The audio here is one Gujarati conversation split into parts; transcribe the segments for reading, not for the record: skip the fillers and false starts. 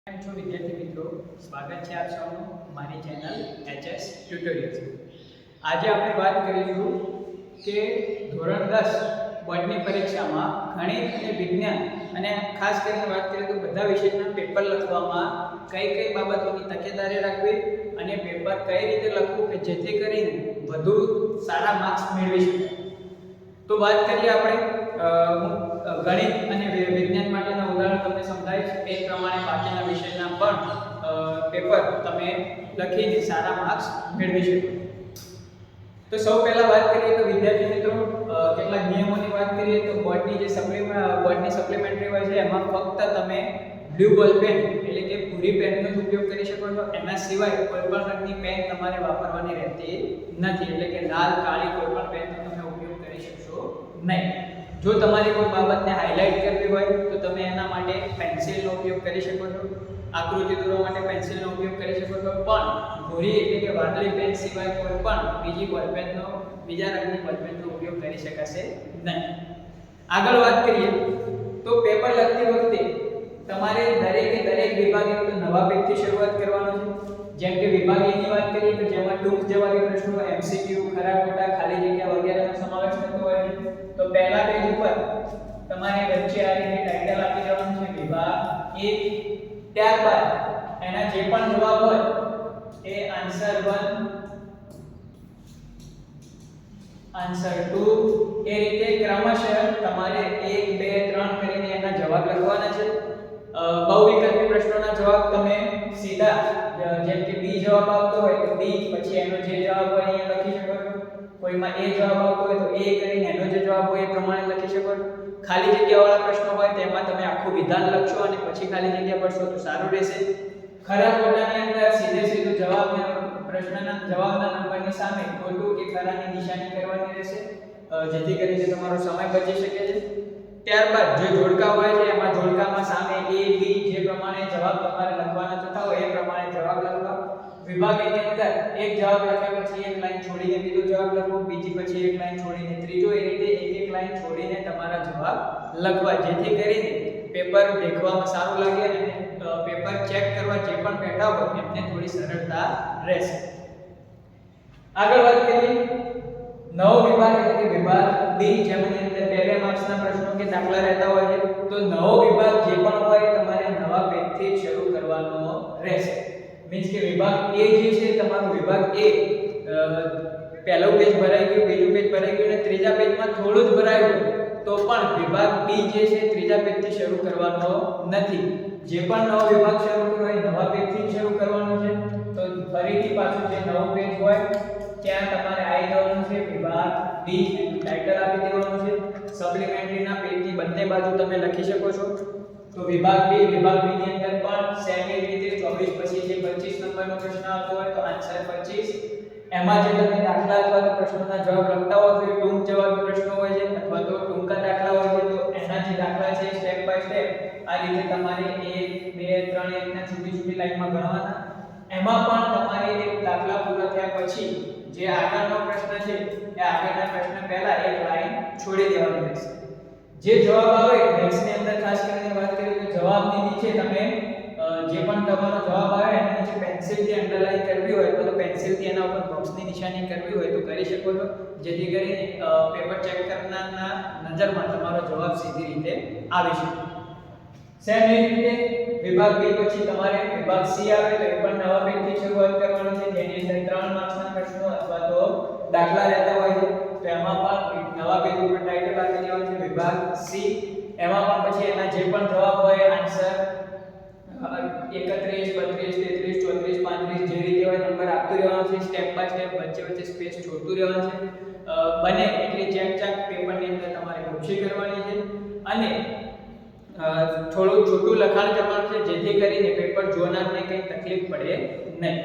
કેમ છો વિદ્યાર્થી મિત્રો, સ્વાગત છે આપ સૌનું મારી ચેનલ HS ટ્યુટોરિયલ્સ. આજે આપણે વાત કરીશું કે ધોરણ 10 બોર્ડની પરીક્ષામાં ગણિત અને વિજ્ઞાન અને ખાસ કરીને વાત કરીએ તો બધા વિષયના પેપર લખવામાં કઈ કઈ બાબતોની તકેદારી રાખવી અને પેપર કઈ રીતે લખવું કે જેથી કરીને વધુ સારા માર્ક્સ મેળવી શકાય. તો વાત કરીએ આપણે ગણિત અને વિજ્ઞાન માટેના ઉદાહરણ તમને સમજાવીશ. એ પ્રમાણે બાકીના વિષયના પણ પેપર તમે લખીને સારા માર્ક્સ મેળવી શકો. તો સૌ પહેલા વાત કરીએ તો વિદ્યાર્થી મિત્રો કેટલાક નિયમોની વાત કરીએ તો બોર્ડની સપ્લિમેન્ટરી હોય છે એમાં ફક્ત તમે બ્લુ બોલ પેન એટલે કે ભૂરી પેનનો જ ઉપયોગ કરી શકો છો. એના સિવાય કોઈ પણ રંગની પેન તમારે વાપરવાની રહેતી નથી, એટલે કે લાલ, કાળી કોઈ પણ પેનનો તમે ઉપયોગ કરી શકશો નહીં. જો તમારે કોઈ બાબતને હાઇલાઇટ કરવી હોય તો તમે એના માટે પેન્સિલનો ઉપયોગ કરી શકો છો. આકૃતિ દોરવા માટે પેન્સિલનો ઉપયોગ કરી શકો છો, પણ ભૂરી એટલે કે વાદળી પેન સિવાય કોઈ પણ બીજા રંગની બોલપેનનો ઉપયોગ કરી શકાશે નહીં. આગળ વાત કરીએ તો પેપર લખતી વખતે તમારે દરેક વિભાગે તો નવા પેજથી શરૂઆત કરવાનો છે. જેમ કે વિભાગ A ની વાત કરીએ તો જેમાં ટૂંક જવાબી પ્રશ્નો, MCQ, ખરા ખોટા, ખાલી જગ્યા વગેરેનો સમાવેશ થતો હોય છે. તો પહેલા પેજ ઉપર તમારે વચ્ચે આ રીતે ટાઇટલ આપી દેવાનું છે વિભાગ A. ત્યારબાદ એના જે પણ જવાબ હોય એ આન્સર 1, આન્સર 2 એ રીતે ક્રમશઃ તમારે 1, 2, 3 કરીને એના જવાબ લખવાના છે. બહુવિકલ્પી પ્રશ્નોના જવાબ તમે સીધા જેમ કે B જવાબ આવતો હોય તો B પછી એનો જે જવાબ હોય અહીંયા લખી શકો છો. કોઈમાં A જવાબ આવતો હોય તો A કરીને એનો જે જવાબ હોય એ પ્રમાણે લખી શકો છો. ખાલી જગ્યાવાળા પ્રશ્નો હોય તેમાં તમે આખું વિધાન લખશો અને પછી ખાલી જગ્યા ભરશો તો સારું રહેશે. ખરા ખોટાની અંદર સીધો જવાબ પ્રશ્નના જવાબના નંબરની સામે ખોટું કે ખરાની નિશાની કરવાની રહેશે, જેથી કરીને તમારો સમય બચી શકે છે. ત્યારબાદ જે જોડકા હોય છે એમાં જોડકામાં સામે A, B જે પ્રમાણે જવાબ તમારે લખવાના થતા હોય એ પ્રમાણે જવાબ લખવા. વિભાગ A ની અંદર એક જવાબ લખ્યા પછી એક લાઈન છોડીને બીજો જવાબ લખો, બીજી પછી એક લાઈન છોડીને ત્રીજો, એ રીતે એક લાઈન છોડીને તમારા જવાબ લખવા, જેથી કરીને પેપર દેખવામાં સારું લાગે અને પેપર ચેક કરવા જે પણ બેઠા હોય એમને થોડી સરળતા રહેશે. આગળ વાત કરીએ નવો વિભાગ એટલે કે વિભાગ B, જેની અંદર 2 માર્ક્સના પ્રશ્નો કે દાખલા રહેતા હોય છે. તો નવો વિભાગ જે પણ હોય તમારે નવા પેજથી શરૂ કરવાનો રહેશે. મીન્સ કે વિભાગ A જે છે તમારો વિભાગ A પહેલું પેજ ભરાઈ ગયું, બીજું પેજ ભરાઈ ગયું અને ત્રીજા પેજમાં થોડું જ ભરાયું તો પણ વિભાગ B જે છે ત્રીજા પેજથી શરૂ કરવાનો નથી. જે પણ નવો વિભાગ શરૂ કરવો હોય નવા પેજથી શરૂ કરવાનો છે. તો ફરીથી પાછું જે નવો પેજ હોય ત્યાં તમારે આવી જવાનું છે વિભાગ B, એનું ટાઇટલ આપી દેવાનું છે. સપ્લિમેન્ટરીના પેજની બંને બાજુ તમે લખી શકો છો. તો વિભાગ B ની અંદર પણ સેમ એ રીતે 24 પછી જે 25 નંબરનો પ્રશ્ન આવતો હોય તો આન્સર 25. એમાં જે તમે દાખલા અથવા તો પ્રશ્નોના જવાબ લખતા હો તો એ ટૂંક જવાબી પ્રશ્નો હોય છે અથવા તો ટૂંકા દાખલા હોય છે. તો એના જે દાખલા છે સ્ટેપ બાય સ્ટેપ આ રીતે તમારે 1, 2, 3 એ રીતના છૂટી લાઈનમાં ગણવાના. એમાં પણ તમારે એક દાખલા પૂરા થયા પછી જે આગળનો પ્રશ્ન છે એ આગળના પ્રશ્ન પહેલા એક લાઈન છોડી દેવાની રહેશે. જે જવાબ આવે મેથ્સની અંદર ખાસ કરીને વાત કરીએ તો જવાબની નીચે તમે જે પણ તમારો જવાબ આવે એની નીચે પેન્સિલથી અંડરલાઈન કરવી હોય તો પેન્સિલથી એના ઉપર બોક્સની નિશાની કરવી હોય તો કરી શકો છો, જેથી કરીને પેપર ચેક કરનારના નજરમાં તમારો જવાબ સીધી રીતે આવી શકે. સેમ એ રીતે વિભાગ B પછી તમારે વિભાગ C આવે તો એ પણ નવા પેજથી શરૂઆત કરવાની છે, જેની અંદર 3 માર્ક્સના પ્રશ્નો અથવા તો દાખલા રહેતા હોય છે. તો એમાં પણ નવા પેજ ઉપર ટાઇટલ આપી દેવાનું છે વિભાગ C. એમાં પણ પછી એના જે પણ જવાબ હોય આન્સર 31, 32, 33, 34, 35 જે રીતે હોય નંબર આપતું રહેવાનું છે. સ્ટેપ બાય સ્ટેપ વચ્ચે સ્પેસ છોડતું રહેવાનું છે. બને એટલી ચેક પેપરની અંદર તમારે ઓછી કરવાની છે અને થોડું છોટું લખાણ કરવાનું છે, જેથી કરીને પેપર જોનારને કંઈ તકલીફ પડે નહીં.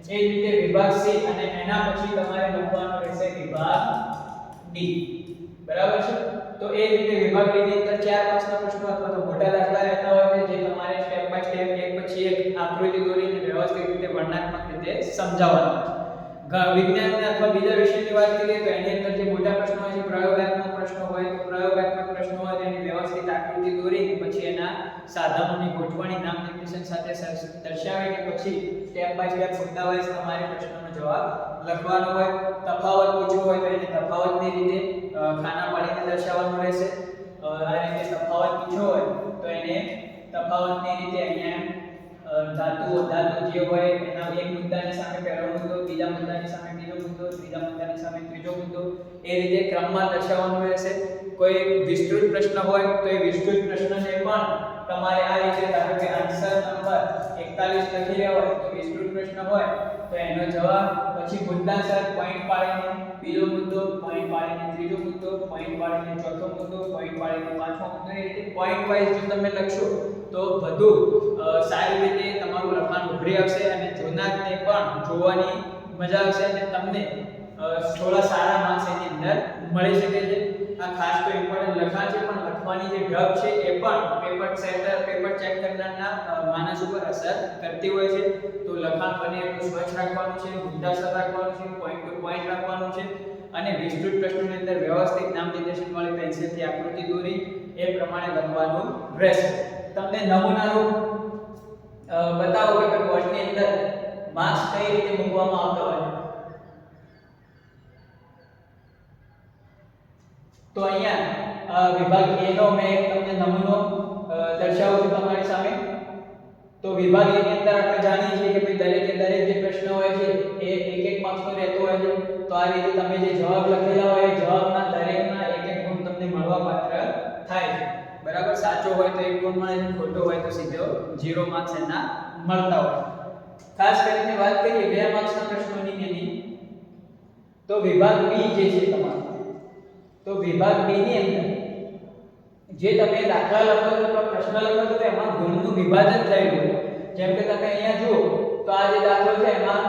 એ જ રીતે વિભાગ C અને એના પછી તમારે લખવાનો રહેશે વિભાગ D. બરાબર છે. તો એ રીતે વિભાગ D ની અંદર 4 માર્ક્સના પ્રશ્નો અથવા તો મોટા દાખલા રહેતા હોય છે, જે તમારે સ્ટેપ બાય સ્ટેપ એક પછી એક આકૃતિ દોરીને વ્યવસ્થિત રીતે વર્ણનાત્મક રીતે સમજાવવાના છે. વિજ્ઞાન અથવા બીજા વિષયની વાત કરીએ તો એની અંદર જે મોટા પ્રશ્નો હોય છે, પ્રયોગાત્મક પ્રશ્નો હોય તો પ્રયોગાત્મક પ્રશ્નો હોય તેની વ્યવસ્થિત આકૃતિ દોરીને પછી એના સાધનોની ગોઠવણી નામ નિર્દેશન સાથે દર્શાવીને પછી સ્ટેપ બાય સ્ટેપ મુદ્દા વાઇઝ તમારે પ્રશ્નનો જવાબ લખવાનો હોય. તફાવત પૂછવો હોય તો એને તફાવતની રીતે ખાના પાડીને દર્શાવવાનું રહેશે. આ રીતે તફાવત પૂછવો હોય તો એને તફાવતની રીતે અહીંયા ધાતુ જે હોય એના એક મુદ્દાની સામે પહેલો મુદ્દો, બીજા મુદ્દાની સામે બીજો મુદ્દો, ત્રીજા મુદ્દાની સામે ત્રીજો મુદ્દો, એ રીતે ક્રમમાં દર્શાવવાનું રહેશે. કોઈ વિસ્તૃત પ્રશ્ન હોય તો એ વિસ્તૃત પ્રશ્નને પણ તમારે આ રીતે, ધારો કે આન્સર નંબર 41 લખી રહ્યા હોય તો વિસ્તૃત પ્રશ્ન હોય તો એનો જવાબ પછી મુદ્દાસર પોઈન્ટ પાડીને બીજો મુદ્દો, પોઈન્ટ પાડીને ત્રીજો મુદ્દો, પોઈન્ટ પાડીને ચોથો મુદ્દો, પોઈન્ટ પાડીને પાંચમો મુદ્દો, એ રીતે પોઈન્ટ વાઇઝ જો તમે લખશો તો વધુ સારી રીતે તમારું લખાણ ઉભરી આવશે અને જોનારને પણ જોવાની મજા આવશે અને તમને થોડા સારા માર્ક્સ એની અંદર મળી શકે છે. આ ખાસ તો ઇમ્પોર્ટન્ટ લખાણ છે, પણ લખવાની જે ઢબ છે એ પણ પેપર સેટર, પેપર ચેક કરનારના માનસ ઉપર અસર કરતી હોય છે. તો લખાણ બને એટલું સ્વચ્છ રાખવાનું છે, મુદ્દાસર રાખવાનું છે, પોઈન્ટ ટુ પોઈન્ટ રાખવાનું છે અને વિસ્તૃત પ્રશ્નોની અંદર વ્યવસ્થિત નામ નિર્દેશન વાળી પેન્સિલથી આકૃતિ દોરી એ પ્રમાણે લખવાનું રહેશે. તમને નમૂનારૂપ બતાવો કે બોર્ડની અંદર માર્ક્સ કઈ રીતે મૂકવામાં આવતા હોય. તો અહીંયા વિભાગ A નો મેં તમને નમૂનો દર્શાવું છું તમારી સામે. તો વિભાગ A ની અંદર આપણે જાણીએ છીએ કે ભાઈ દરેક જે પ્રશ્ન હોય છે એ એક એક માર્ક્સનો રહેતો હોય છે. તો આ રીતે તમે જે જવાબ લખેલા હોય એ જવાબના દરેકના એક એક ગુણ તમને મળવા પાત્ર થાય છે. બરાબર, સાચો હોય તો 1 ગુણ મળે છે, ખોટો હોય તો સીધો 0 માર્ક્સ એના મળતા હોય. ખાસ કરીને વાત કરીએ 2 માર્ક્સના પ્રશ્નોની એની, તો વિભાગ B જે છે તમારો, તો વિભાગ B ની અંદર જે તમે દાખલા લખો છો અથવા પ્રશ્ન લખો છો તો એમાં ગુણનું વિભાજન થયેલું હોય. જેમ કે તમે અહીંયા જુઓ તો આ જે દાખલો છે એમાં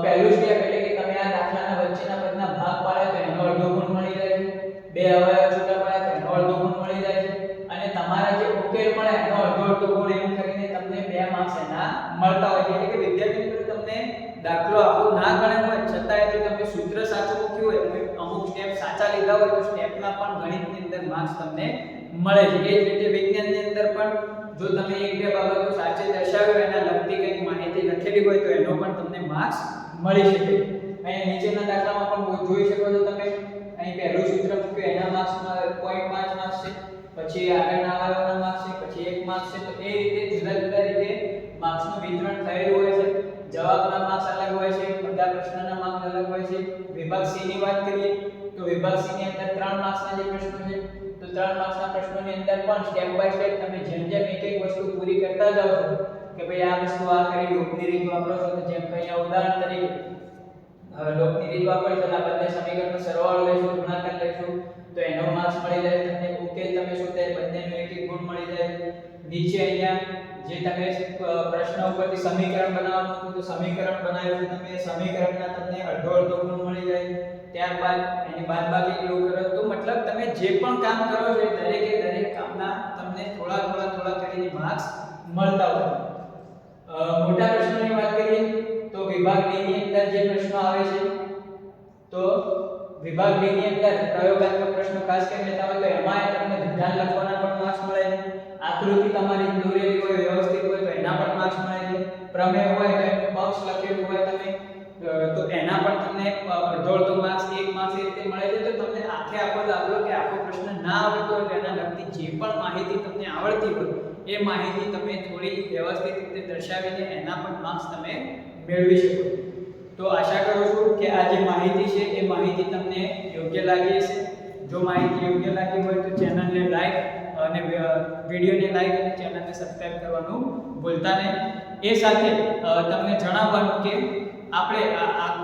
પહેલું સ્ટેપ એટલે કે તમે આ દાખલાના વચ્ચેના પદના ભાગ પાડે તો એનો અડધો ગુણ મળી જાય છે. 2 અવયવ છૂટા પડે તો એનો અડધો ગુણ મળી જાય છે અને તમારા જે ઉકેલ મળે એનો અડધો ગુણ એમ કરીને તમને 2 માર્ક્સ એના મળતા હોય છે. એટલે કે વિદ્યાર્થી મિત્રો તમને દાખલો આખો ના ગણ્યો હોય છતાંય જો તમે સૂત્ર સાચું મૂક્યું હોય, તમે અમુક સ્ટેપ સાચા લીધા હોય તો સ્ટેપના પણ ગણિતની અંદર માર્ક્સ તમને મળે છે. એ જ રીતે વિજ્ઞાનની અંદર પણ જો તમે એક બે બાબતો સાચી દર્શાવી હોય એના લગતી કંઈક માહિતી લખેલી હોય તો એનો પણ તમને માર્ક્સ મળી શકે. અહીંયા નીચેના દાખલામાં પણ જોઈ શકો છો તમે, અહીં પહેલું સૂત્ર મૂક્યું એના માર્ક્સમાં 0.5 માર્ક્સ છે, પછી આગળના અવયવના માર્ક્સ છે, પછી 1 માર્ક્સ છે. તો એ રીતે જુદા જુદા રીતે માર્ક્સનું વિતરણ થયેલું હોય છે. જવાબના માર્ક્સ અલગ હોય છે, બધા પ્રશ્નના માર્ક્સ અલગ હોય છે. વિભાગ C ની વાત કરીએ તો વિભાગ C ની અંદર 3 માર્ક્સના જે પ્રશ્નો છે તો 3 માર્ક્સના પ્રશ્નોની અંદર પણ સ્ટેપ બાય સ્ટેપ તમે જેમ જેમ એક એક વસ્તુ પૂરી કરતા જાઓ છો કે ભાઈ આ વસ્તુ આ કરી, લોપની રીત વાપરો છો તો જેમ કે અહીંયા ઉદાહરણ તરીકે લોપની રીત વાપરી તો આ બંને સમીકરણનો સરવાળો લેશું, ગુણાકાર લેશું તો એનો માર્ક્સ મળી જાય તમને. ઉકેલ તમે શોધે બંનેનો એક એક ગુણ મળી જાય. નીચે અહીંયા જે તમે પ્રશ્ન ઉપરથી સમીકરણ બનાવવાનું હતું તો સમીકરણ બનાવ્યું છે તમે, સમીકરણના તમને અડધો ગુણ મળી જાય. ત્યારબાદ એની બાદબાકી કેવું કરો તો મતલબ તમે જે પણ કામ કરો છો દરેક કામના તમને થોડા કરીને માર્ક્સ મળતા હોય. મોટા પ્રશ્નોની વાત કરીએ તો વિભાગ B ની અંદર જે પ્રશ્નો આવે છે તો વિભાગ B ની અંદર પ્રયોગાત્મક પ્રશ્નો ખાસ કરીને લેતા હોય તો એમાં તમને વિધાન લખવાના પણ માર્ક્સ મળે છે. આકૃતિ તમારી દોરેલી હોય, વ્યવસ્થિત હોય તો એના પણ માર્ક્સ મળે છે. પ્રમેય હોય તો એનું પક્ષ લખેલું હોય તમે તો એના પણ તમને અડધો માર્ક્સ, 1 માર્ક્સ એ રીતે મળે છે. તો તમને આખો દાખલો કે આખો પ્રશ્ન ના આવડતો હોય તેના લગતી જે પણ માહિતી તમને આવડતી હોય એ માહિતી તમે થોડી વ્યવસ્થિત રીતે દર્શાવીને એના પણ માર્ક્સ તમે મેળવી શકો. તો આશા કરું છું કે આ જે માહિતી છે એ માહિતી તમને યોગ્ય લાગી હશે. જો માહિતી યોગ્ય લાગી હોય તો ચેનલને લાઈક અને વિડિયોને લાઈક અને ચેનલને સબસ્ક્રાઇબ કરવાનું ભૂલતા નહીં. એ સાથે તમને જણાવવાનું કે આપણે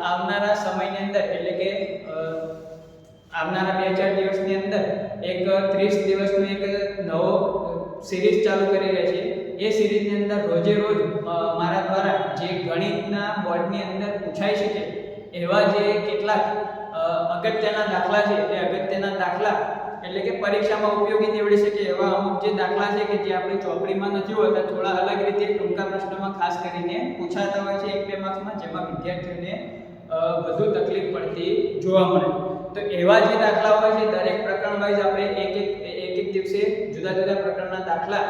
આવનારા સમયની અંદર એટલે કે આવનારા 2-4 દિવસની અંદર એક 30 દિવસનો એક નવો સિરીઝ ચાલુ કરી રહ્યા છીએ. એ સિરીઝની અંદર રોજે રોજ મારા દ્વારા જે ગણિતના બોર્ડની અંદર પૂછાઈ શકે એવા જે કેટલાક અગત્યના દાખલા છે એ અગત્યના દાખલા એટલે કે પરીક્ષામાં ઉપયોગી નીવડી શકે એવા અમુક જે દાખલા છે કે જે આપણી ચોપડીમાં નથી હોતા, થોડા અલગ રીતે ટૂંકા પ્રશ્નોમાં ખાસ કરીને પૂછાતા હોય છે 1-2 માર્ક્સમાં, જેમાં વિદ્યાર્થીઓને વધુ તકલીફ પડતી જોવા મળે. તો એવા જે દાખલા હોય છે દરેક પ્રકરણ વાઇઝ આપણે એક દિવસે જુદા જુદા પ્રકારના દાખલા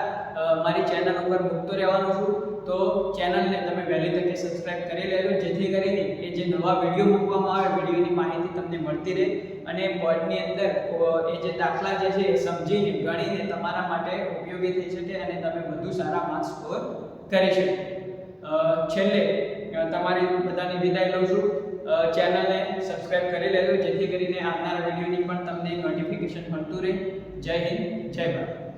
મારી ચેનલ ઉપર મૂકતો રહેવાનો છું. તો ચેનલને તમે વહેલી તકે સબસ્ક્રાઇબ કરી લેજો, જેથી કરીને એ જે નવા વિડીયો મૂકવામાં આવે વિડીયોની માહિતી તમને મળતી રહે અને બોર્ડની અંદર એ જે દાખલા જે છે સમજીને ગણીને તમારા માટે ઉપયોગી થઈ શકે અને તમે વધુ સારા માર્ક્સ સ્કોર કરી શકો. છેલ્લે તમારી બધાની વિદાય લઉં છું. ચેનલને સબસ્ક્રાઇબ કરી લેજો, જેથી કરીને આવનારા વિડીયોની પણ તમને નોટિફિકેશન મળતું રહે. જય હિન્દ, જય ભારત.